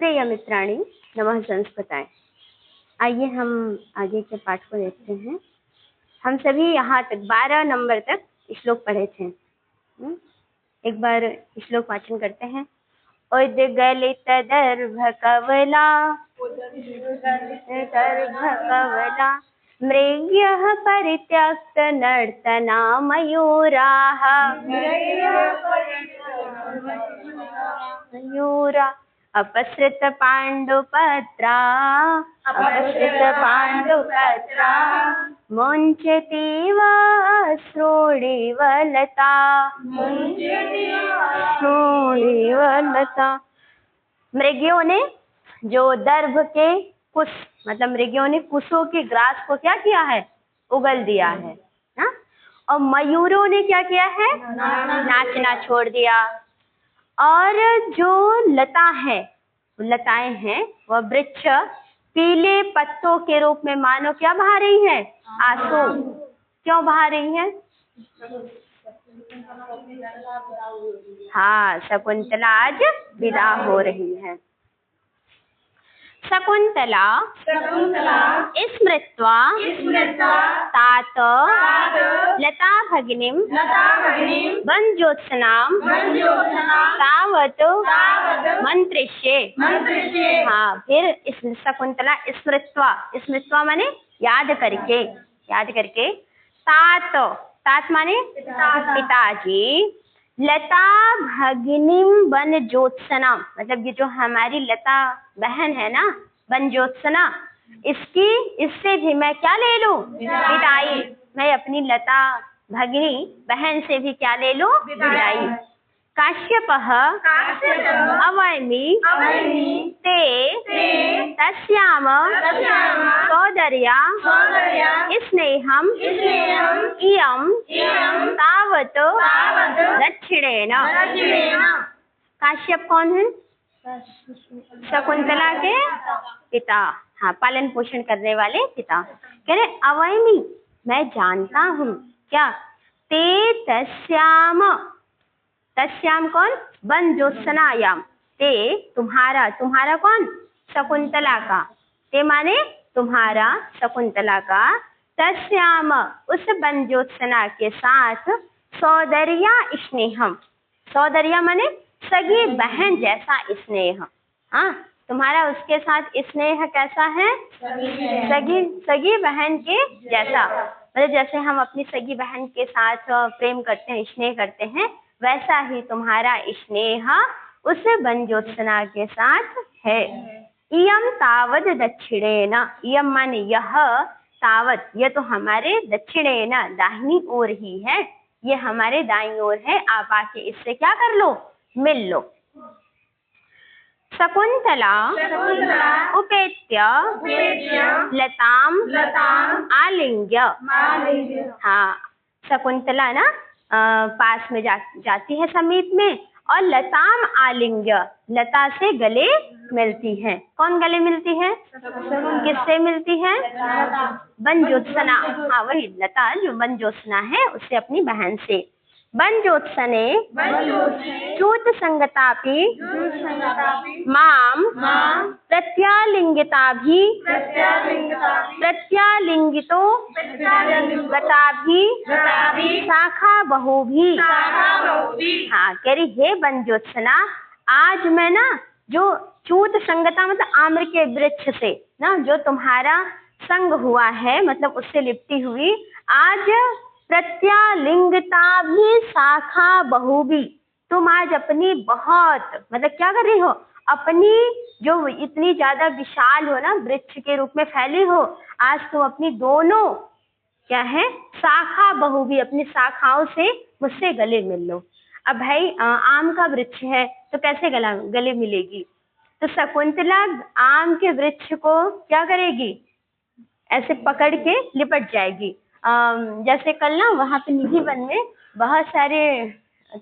प्रिय मित्राणि नमः संस्कृताय। आइए हम आगे के पाठ को देखते हैं। हम सभी यहाँ तक 12 नंबर तक श्लोक पढ़े थे। एक बार श्लोक वाचन करते हैं। उद्गलित दर्भ कवला मृग्यः परित्यक्त नर्तना मयूराः अपसृत पाण्डुपत्रा मुञ्चतीव श्रोणीव लता। मृगियों ने जो दर्भ के कुश मतलब मृगियों ने कुशों के ग्रास को क्या किया है, उगल दिया है ना? और मयूरों ने क्या किया है, नाचना छोड़ दिया। और जो लता है, लताएं हैं, वह वृक्ष पीले पत्तों के रूप में मानो क्या बहा रही है, आंसू। क्यों बहा रही है? हाँ, शकुंतला आज विदा हो रही है। शकुंतला स्मृत्वा तात लता भगिनीं वनजोत्सनां तावत् मंत्रिष्ये। हाँ, फिर इस शकुंतला स्मृत्वा माने याद करके तात माने पिताजी, लता भगिनीं वनजोत्सना मतलब ये जो हमारी लता बहन है ना, वनजोत्सना, इससे भी मैं क्या ले लूं, विदाई। मैं अपनी लता भगिनी बहन से भी क्या ले लूं, विदाई। काश्यपः अवैमि ते तस्याम सौदर्या स्नेहम् इयं तावत् दक्षिणेन। काश्यप कौन है? शकुंतला के पिता। हाँ, पालन पोषण करने वाले पिता। कह रहे अवैमि मैं जानता हूँ क्या, ते तस्याम कौन, वनजोत्सनायाम, ते तुम्हारा कौन, शकुंतला का, ते माने तुम्हारा शकुंतला का, तस्याम उस वनजोत्सना के साथ सौदर्या स्नेहम, सौदर्या माने सगी बहन जैसा स्नेह। हाँ, तुम्हारा उसके साथ स्नेह कैसा है, सगी बहन के जैसा। मतलब जैसे हम अपनी सगी बहन के साथ प्रेम करते हैं, स्नेह करते हैं, वैसा ही तुम्हारा स्नेह उस वनजोत्सना के साथ है। इयम तावद दक्षिणेन, इयम माने यह, तावत यह तो हमारे दक्षिणेन दाहिनी ओर ही है, ये हमारे दाईं ओर है, आप आके इससे क्या कर लो, मिल लो। शकुंतला उपेत्य लताम आलिंग्य। हाँ, शकुंतला ना पास में जाती है समीप में और लताम आलिंग्य, लता से गले मिलती है। कौन गले मिलती है, किससे मिलती है, वनजोत्सना। हाँ, वही लता जो वनजोत्सना है उससे अपनी बहन से। वनजोत्सने चूत संगतापि माम प्रत्यालिंगिताभि प्रत्यालिंगितो गताभि शाखा बहुभी। हाँ, कह रही हे वनजोत्सना, आज मैं ना जो चूत संगता मतलब आम्र के वृक्ष से ना जो तुम्हारा संग हुआ है, मतलब उससे लिपटी हुई, आज प्रत्यालिंगता भी शाखा बहुबी, तुम आज अपनी बहुत मतलब क्या कर रही हो, अपनी जो इतनी ज्यादा विशाल हो ना, वृक्ष के रूप में फैली हो, आज तुम अपनी दोनों क्या है, शाखा बहुबी, अपनी शाखाओं से मुझसे गले मिल लो। अब भाई आम का वृक्ष है तो कैसे गले मिलेगी, तो शकुंतला आम के वृक्ष को क्या करेगी, ऐसे पकड़ के लिपट जाएगी। जैसे कल ना वहाँ पे निधि वन में बहुत सारे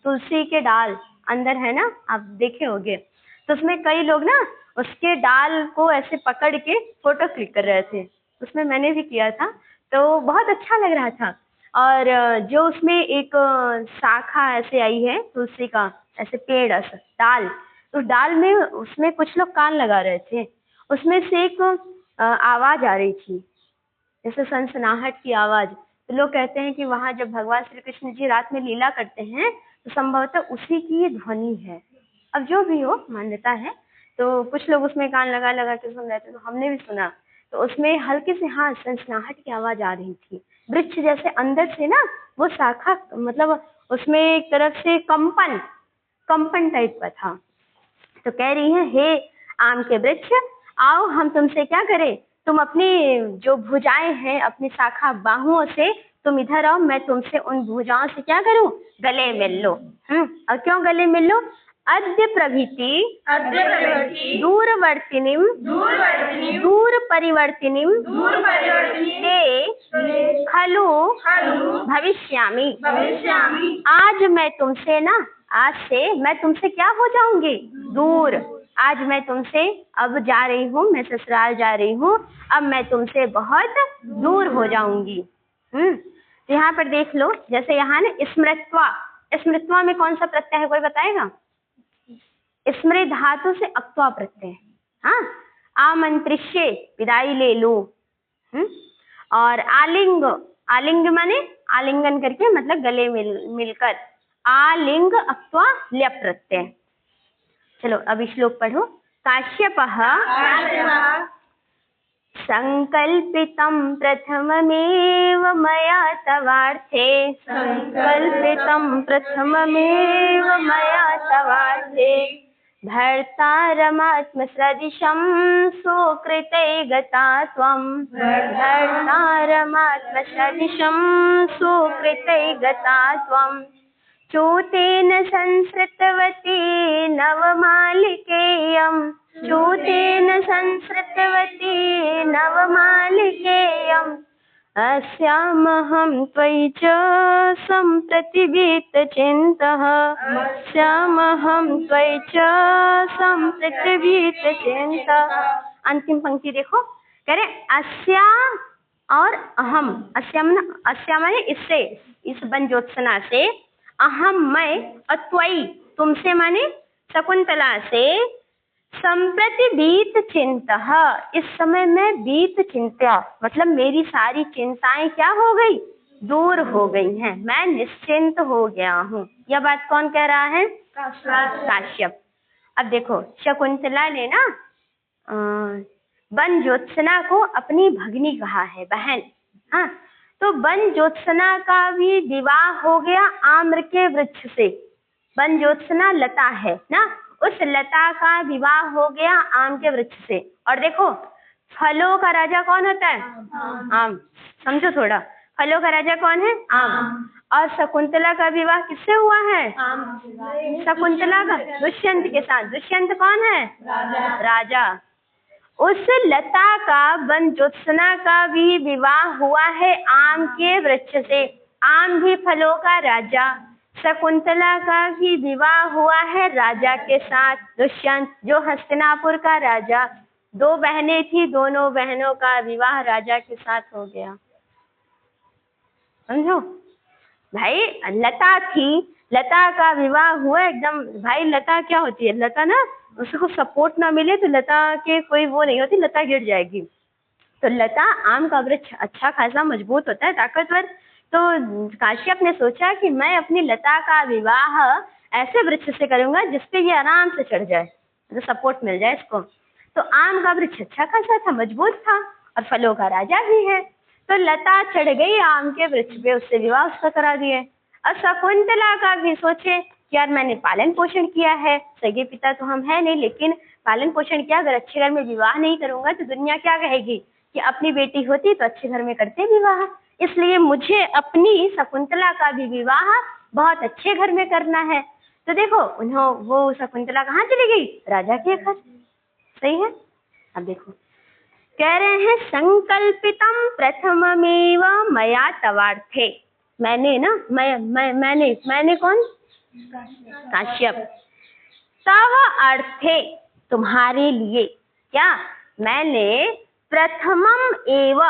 तुलसी के डाल अंदर है ना, आप देखे होंगे, तो उसमें कई लोग ना उसके डाल को ऐसे पकड़ के फोटो क्लिक कर रहे थे। उसमें मैंने भी किया था, तो बहुत अच्छा लग रहा था। और जो उसमें एक शाखा ऐसे आई है तुलसी का, ऐसे पेड़ ऐसा डाल, उस डाल में उसमें कुछ लोग कान लगा रहे थे, उसमें से एक आवाज आ रही थी, जैसे सनसनाहट की आवाज। तो लोग कहते हैं कि वहां जब भगवान श्री कृष्ण जी रात में लीला करते हैं तो संभवतः उसी की ये ध्वनि है। अब जो भी हो, मान्यता है। तो कुछ लोग उसमें कान लगा लगा के सुन रहे थे, तो हमने भी सुना। तो उसमें हल्के से हाँ सनसनाहट की आवाज आ रही थी, वृक्ष जैसे अंदर से ना वो शाखा, मतलब उसमें एक तरफ से कंपन टाइप का था। तो कह रही है, हे आम के वृक्ष, आओ हम तुमसे क्या करें, तुम अपनी जो भुजाएं हैं, अपनी शाखा बाहुओं से तुम इधर आओ, मैं तुमसे उन भुजाओं से क्या करूं, गले मिल लो। और क्यों गले मिल लो? अद्य प्रभृति दूरवर्तिनीम दूर परिवर्तिनीम ते खलु भविष्यामि। आज मैं तुमसे ना, आज से मैं तुमसे क्या हो जाऊंगी, दूर। आज मैं तुमसे अब जा रही हूँ, मैं ससुराल जा रही हूँ, अब मैं तुमसे बहुत दूर हो जाऊंगी। तो यहाँ पर देख लो, जैसे यहाँ ना स्मृत्वा में कौन सा प्रत्यय है, कोई बताएगा? स्मृ धातु से अक्त्वा प्रत्यय। हाँ, आमंत्रिष्ये विदाई ले लो। और आलिंग माने आलिंगन करके, मतलब गले मिलकर, आलिंग अक्त्वा ल्यप प्रत्यय। चलो अब श्लोक पढ़ो। काश्यपः संकल्पितं प्रथममेव मया तवार्थे, संकल्पितं प्रथममेव मया तवार्थे, भर्तारमात्मसदृशं सुकृते गता त्वं, भर्तारमात्मसदृशं सुकृते गता त्वं, चूतेन संसृतवती नवमालिकेयं, चूतेन संसृतवती नवमालिकेयम्, अस्यामहं त्वयि च सम्प्रतिभीतचिन्तः, अस्यामहं त्वयि च सम्प्रतिभीतचिन्तः। अंतिम पंक्ति देखो, कह रहे अस्या और अहम। अस्या माने इससे, इस बंजोत्सना से, अहम मैं, और त्वयि तुमसे माने शकुंतला से, संप्रति बीत चिंता, इस समय में बीत चिंता मतलब मेरी सारी चिंताएं क्या हो गई, दूर हो गई हैं, मैं निश्चिंत हो गया हूँ। यह बात कौन कह रहा है? काश्यप। अब देखो, शकुंतला ने ना बन ज्योत्सना को अपनी भगनी कहा है, बहन। हाँ, तो बन ज्योत्सना का भी विवाह हो गया आम्र के वृक्ष से। बन ज्योत्सना लता है ना, उस लता का विवाह हो गया आम के वृक्ष से। और देखो, फलों का राजा कौन होता है? आम। समझो थोड़ा, फलों का राजा कौन है? आम। और शकुंतला का विवाह किससे हुआ है? शकुंतला का दुष्यंत के साथ। दुष्यंत कौन है? राजा। उस लता का, बन ज्योत्सना का भी विवाह हुआ है आम के वृक्ष से। आम भी फलों का राजा। शकुंतला का भी विवाह हुआ है राजा के साथ, दुष्यंत, जो हस्तिनापुर का राजा। दो बहनें थी, दोनों बहनों का विवाह राजा के साथ हो गया। समझो भाई, लता थी, लता का विवाह हुआ एकदम। भाई लता क्या होती है? लता ना, उसको सपोर्ट ना मिले तो लता के कोई वो नहीं होती, लता गिर जाएगी। तो लता, आम का वृक्ष अच्छा खासा मजबूत होता है, ताकतवर। तो काश्यप ने सोचा कि मैं अपनी लता का विवाह ऐसे वृक्ष से करूंगा जिसपे ये आराम से चढ़ जाए, तो सपोर्ट मिल जाए इसको। तो आम का वृक्ष अच्छा खासा था, मजबूत था, और फलों का राजा भी है। तो लता चढ़ गई आम के वृक्ष पे, उससे विवाह उसका करा दिए। और शकुंतला का भी सोचे कि यार मैंने पालन पोषण किया है, सगे पिता तो हम है नहीं, लेकिन पालन पोषण किया, अगर अच्छे घर में विवाह नहीं करूंगा तो दुनिया क्या कहेगी कि अपनी बेटी होती तो अच्छे घर में करते विवाह, इसलिए मुझे अपनी शकुंतला का भी विवाह बहुत अच्छे घर में करना है। तो देखो, वो शकुंतला कहाँ चली गई? राजा के घर। सही है। अब देखो, कह रहे हैं संकल्पितम प्रथममेव मया तवार्थे। मैंने ना, मैंने कौन? काश्यप। तव अर्थे, तुम्हारे लिए। क्या? मैंने प्रथम एव,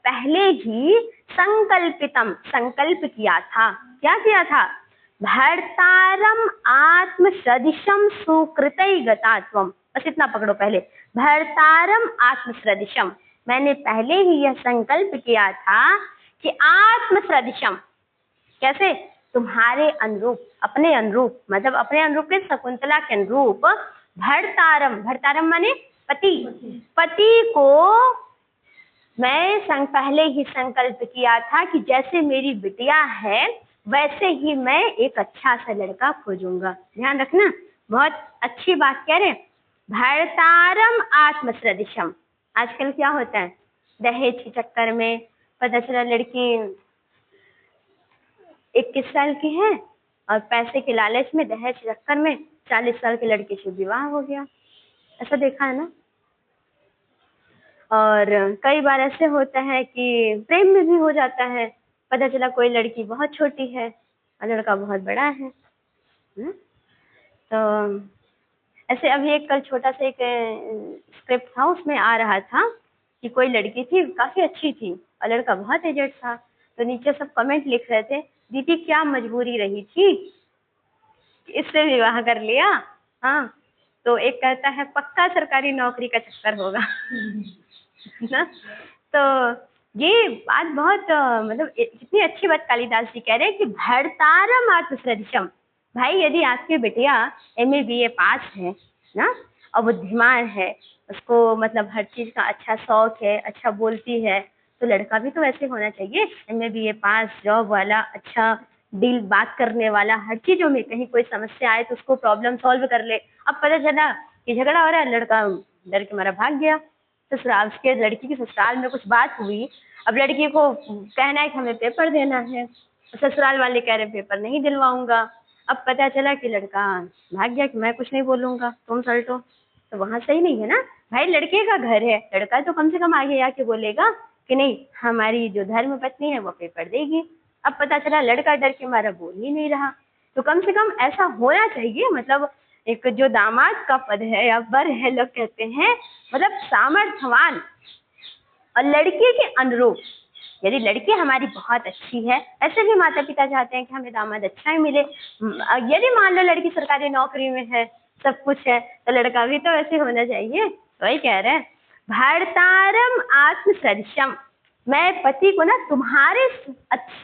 पहले ही संकल्पितम, संकल्प किया था। क्या किया था? भर्तारम आत्म सदिशम सुकृतै गतात्वम। बस इतना पकड़ो पहले, भर्तारम आत्म सदिशम। मैंने पहले ही यह संकल्प किया था कि आत्म सदिशम कैसे, तुम्हारे अनुरूप, अपने अनुरूप, मतलब अपने अनुरूप के शकुंतला के अनुरूप। भर्तारम, भर्तारम माने पति, पति को मैं पहले ही संकल्प किया था कि जैसे मेरी बिटिया है वैसे ही मैं एक अच्छा सा लड़का खोजूंगा। ध्यान रखना, बहुत अच्छी बात कह रहे हैं। भर्तारम आत्मसदृशम। आजकल क्या होता है, दहेज के चक्कर में पता चला लड़की 21 साल की है और पैसे के लालच में दहेज के चक्कर में 40 साल के लड़के से विवाह हो गया। ऐसा देखा है ना। और कई बार ऐसे होता है कि प्रेम में भी हो जाता है, पता चला कोई लड़की बहुत छोटी है और लड़का बहुत बड़ा है। तो ऐसे अभी एक कल छोटा सा एक स्क्रिप्ट था, उसमें आ रहा था कि कोई लड़की थी काफी अच्छी थी और लड़का बहुत एजेड था। तो नीचे सब कमेंट लिख रहे थे, दीदी क्या मजबूरी रही थी, इससे विवाह कर लिया। हाँ, तो एक कहता है पक्का सरकारी नौकरी का चक्कर होगा ना। तो ये बात बहुत मतलब कितनी अच्छी बात कालिदास जी कह रहे हैं कि भर्तारम आत्मसदृशम। भाई यदि आपकी बिटिया MA BA पास है ना और बुद्धिमान है, उसको मतलब हर चीज का अच्छा शौक है, अच्छा बोलती है, तो लड़का भी तो वैसे होना चाहिए, MA BA पास, जॉब वाला, अच्छा डील बात करने वाला, हर चीजों में कहीं कोई समस्या आए तो उसको प्रॉब्लम सॉल्व कर ले। अब पता चला कि झगड़ा हो रहा है, लड़का डर के मारा भाग गया ससुराल, उसके लड़की की ससुराल में कुछ बात हुई। अब लड़की को कहना है कि हमें पेपर देना है, ससुराल वाले कह रहे पेपर नहीं दिलवाऊंगा। अब पता चला कि लड़का भाग गया कि मैं कुछ नहीं बोलूंगा, तुम सल्टो। तो वहां सही नहीं है ना भाई, लड़के का घर है, लड़का तो कम से कम आगे आके बोलेगा कि नहीं हमारी जो धर्म पत्नी है वो पेपर देगी। अब पता चला लड़का डर के मारा बोल ही नहीं रहा। तो कम से कम ऐसा होना चाहिए, मतलब एक जो दामाद का पद है या वर है, लोग कहते हैं मतलब सामर्थ्यवान और लड़के के अनुरूप। यदि लड़की हमारी बहुत अच्छी है, ऐसे भी माता पिता चाहते हैं कि हमें दामाद अच्छा ही मिले। यदि मान लो लड़की सरकारी नौकरी में है, सब कुछ है, तो लड़का भी तो ऐसे होना चाहिए। तो वही कह रहे हैं भर्तारम आत्मसदृशम। मैं पति को ना तुम्हारे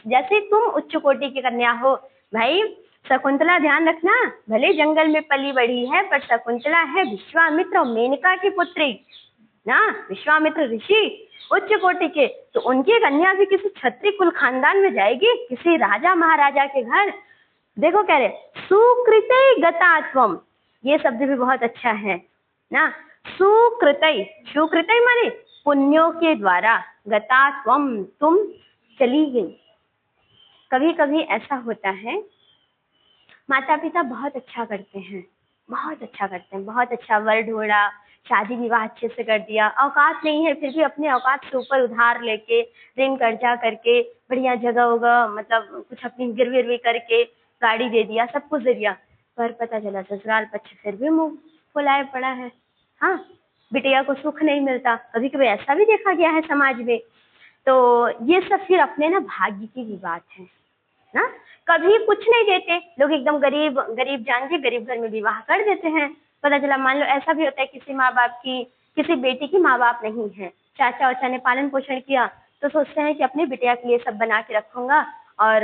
जैसे तुम उच्च कोटि की कन्या हो। भाई शकुंतला ध्यान रखना, भले जंगल में पली बड़ी है पर शकुंतला है विश्वामित्र और मेनका की पुत्री ना। विश्वामित्र ऋषि उच्च कोटि के, तो उनकी कन्या भी किसी क्षत्रिय कुल खानदान में जाएगी, किसी राजा महाराजा के घर। देखो कह रहे सुकृतै गतात्वम, ये शब्द भी बहुत अच्छा है ना। सुकृतै, सुकृतै माने पुण्यों के द्वारा, गतात्वम तुम चली गई। कभी कभी ऐसा होता है माता पिता बहुत अच्छा करते हैं, बहुत अच्छा करते हैं, बहुत अच्छा वर ढूंढा, शादी विवाह अच्छे से कर दिया, औकात नहीं है फिर भी अपने औकात से ऊपर उधार लेके ऋण कर्जा करके बढ़िया जगह होगा, मतलब कुछ अपनी गिरवी विरवी करके गाड़ी दे दिया, सब कुछ दे दिया, पर पता चला ससुराल पक्ष फिर भी मुंह फुलाए पड़ा है। हाँ, बिटिया को सुख नहीं मिलता, कभी कभी ऐसा भी देखा गया है समाज में। तो ये सब फिर अपने ना भाग्य की भी बात है ना। कभी कुछ नहीं देते लोग, एकदम गरीब गरीब जान के गरीब घर में विवाह कर देते हैं। पता चला मान लो ऐसा भी होता है किसी माँ बाप की, किसी बेटी की माँ बाप नहीं है, चाचा वाचा ने पालन पोषण किया, तो सोचते हैं कि अपनी बिटिया के लिए सब बना के रखूंगा, और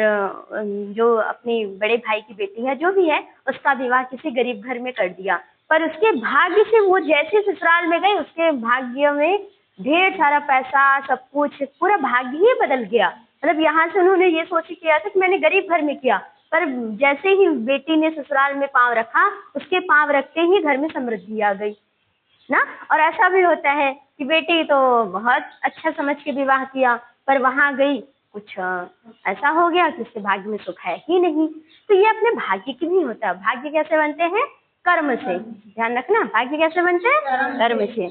जो अपनी बड़े भाई की बेटी है जो भी है उसका विवाह किसी गरीब घर में कर दिया। पर उसके भाग्य से वो जैसे ससुराल में गए, उसके भाग्य में ढेर सारा पैसा, सब कुछ, पूरा भाग्य ही बदल गया। मतलब यहाँ से उन्होंने ये सोच के किया था कि मैंने गरीब घर में किया, पर जैसे ही बेटी ने ससुराल में पांव रखा, उसके पांव रखते ही घर में समृद्धि आ गई ना। और ऐसा भी होता है कि बेटी तो बहुत अच्छा समझ के विवाह किया, पर वहां गई कुछ ऐसा हो गया कि उसके भाग्य में सुख है ही नहीं। तो ये अपने भाग्य की भी होता है। भाग्य कैसे बनते हैं? कर्म से। ध्यान रखना, भाग्य कैसे बनते हैं? कर्म से।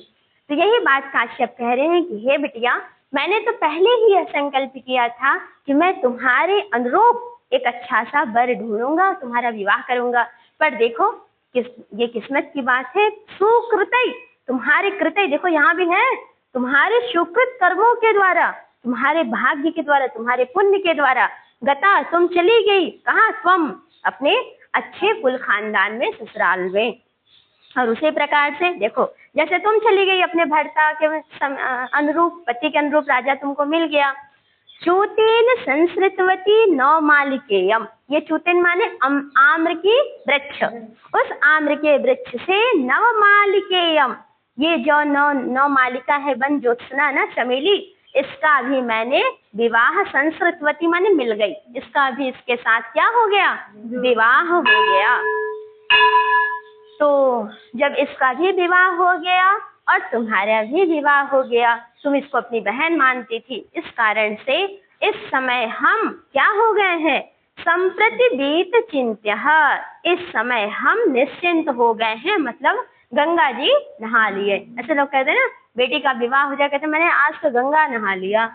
तो यही बात काश्यप कह रहे हैं कि हे बिटिया, मैंने तो पहले ही यह संकल्प किया था कि मैं तुम्हारे अनुरूप एक अच्छा सा वर ढूंढूंगा, तुम्हारा विवाह करूंगा। पर देखो ये किस्मत की बात है, सुकृतै, तुम्हारे कृतै देखो यहाँ भी है, तुम्हारे सुकृत कर्मों के द्वारा, तुम्हारे भाग्य के द्वारा, तुम्हारे पुण्य के द्वारा, गता तुम चली गई। कहाँ? त्वम, अपने अच्छे कुल खानदान में, ससुराल में। और उसी प्रकार से देखो, जैसे तुम चली गई अपने भर्ता के अनुरूप, पति के अनुरूप राजा तुमको मिल गया। चूतेन संसृतवती नवमालिकेयम, ये चूतेन माने आम्र की वृक्ष, उस आम्र के वृक्ष से नवमालिकेयम, ये जो नवमालिका है वन ज्योत्सना ना चमेली, इसका भी मैंने विवाह, संसृतवती माने मिल गई, इसका भी इसके साथ क्या हो गया, विवाह हो गया। तो जब इसका भी विवाह हो गया और तुम्हारा भी विवाह हो गया, तुम इसको अपनी बहन मानती थी, इस कारण से इस समय हम क्या हो गए हैं, संप्रति बीत चिंत्य, इस समय हम निश्चिंत हो गए हैं, मतलब गंगा जी नहा लिए। ऐसे लोग कहते हैं ना, बेटी का विवाह हो जाए, कहते मैंने आज तो गंगा नहा लिया।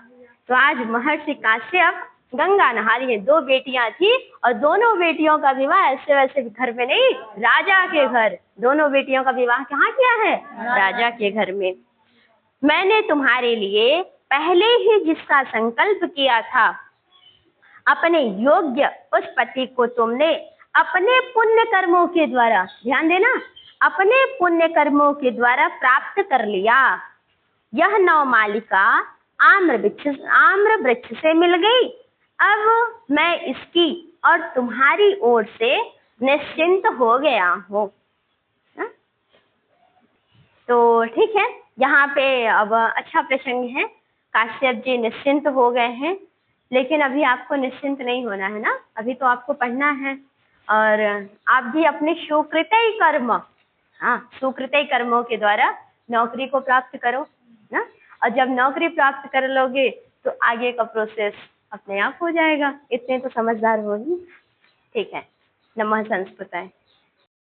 तो आज महर्षि काश्यप गंगा नहा रही है। 2 बेटियां थी और दोनों बेटियों का विवाह ऐसे वैसे घर में नहीं, राजा के घर, दोनों बेटियों का विवाह कहाँ किया है, राजा के घर में। मैंने तुम्हारे लिए पहले ही जिसका संकल्प किया था, अपने योग्य उस पति को तुमने अपने पुण्य कर्मों के द्वारा, ध्यान देना, अपने पुण्य कर्मों के द्वारा प्राप्त कर लिया। यह नवमालिका आम्र वृक्ष से मिल गई, अब मैं इसकी और तुम्हारी ओर से निश्चिंत हो गया हूँ। तो ठीक है, यहाँ पे अब अच्छा प्रसंग है, काश्यप जी निश्चिंत हो गए हैं, लेकिन अभी आपको निश्चिंत नहीं होना है ना, अभी तो आपको पढ़ना है और आप भी अपने सुकृतय कर्म, हाँ सुकृतय कर्मों के द्वारा नौकरी को प्राप्त करो ना, और जब नौकरी प्राप्त कर लोगे तो आगे का प्रोसेस अपने आप हो जाएगा, इतने तो समझदार हो ही। ठीक है, नमः संस्कृताय।